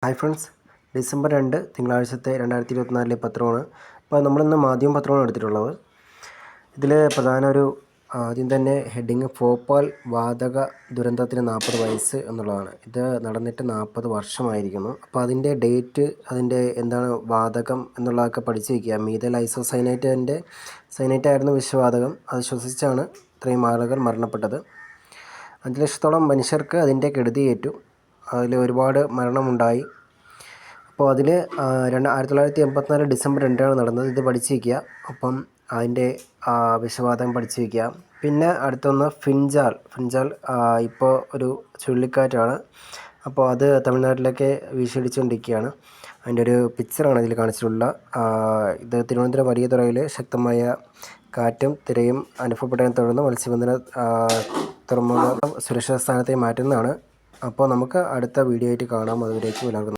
Hi friends, December 2 തിങ്കളാഴ്ചത്തെ 2024 പത്രമാണ്. അപ്പോൾ നമ്മളിന്ന് മാധ്യമ പത്രമാണ് എടുത്തിട്ടുള്ളത്. ഇതിൽ ആദ്യം തന്നെ ഹെഡിങ് ഭോപ്പാൽ വാതക ദുരന്തത്തിന് 40 വയസ്സ് എന്നുള്ളതാണ്. ഇത് നടന്നിട്ട് 40 വർഷമായിരിക്കുന്നു. അപ്പോൾ അതിൻ്റെ ഡേറ്റ്, അതിൻ്റെ എന്താണ് വാതകം എന്നുള്ളതൊക്കെ പഠിച്ചു വയ്ക്കുക. മീഥൈൽ ഐസോസൈനേറ്റിൻ്റെ സൈനേറ്റായിരുന്നു വിഷവാതകം. അത് ശ്വസിച്ചാണ് ഇത്രയും ആളുകൾ മരണപ്പെട്ടത്. 5 ലക്ഷത്തോളം മനുഷ്യർക്ക് അതിൻ്റെ കെടുതിയേറ്റു. അതിൽ ഒരുപാട് മരണമുണ്ടായി. അപ്പോൾ അതിൽ 1984 ഡിസംബർ 2 നടന്നത്. ഇത് പഠിച്ചു വയ്ക്കുക. അപ്പം അതിൻ്റെ വിഷവാതകം പഠിച്ചു വയ്ക്കുക. പിന്നെ അടുത്തൊന്ന് ഫിൻജാൽ ഇപ്പോൾ ഒരു ചുഴലിക്കാറ്റാണ്. അപ്പോൾ അത് തമിഴ്നാട്ടിലേക്ക് വീശിയടിച്ചുകൊണ്ടിരിക്കുകയാണ്. അതിൻ്റെ ഒരു പിക്ചറാണ് ഇതിൽ കാണിച്ചിട്ടുള്ള. ഇത് തിരുവനന്തപുരം വലിയ തുറയിൽ ശക്തമായ കാറ്റും തിരയും അനുഭവപ്പെട്ടതിനെ തുടർന്ന് മത്സ്യബന്ധന തുറമുഖം സുരക്ഷിത സ്ഥാനത്തേക്ക് മാറ്റുന്നതാണ്. അപ്പോൾ നമുക്ക് അടുത്ത വീഡിയോ ആയിട്ട് കാണാം. അതുവരേക്കും എല്ലാവർക്കും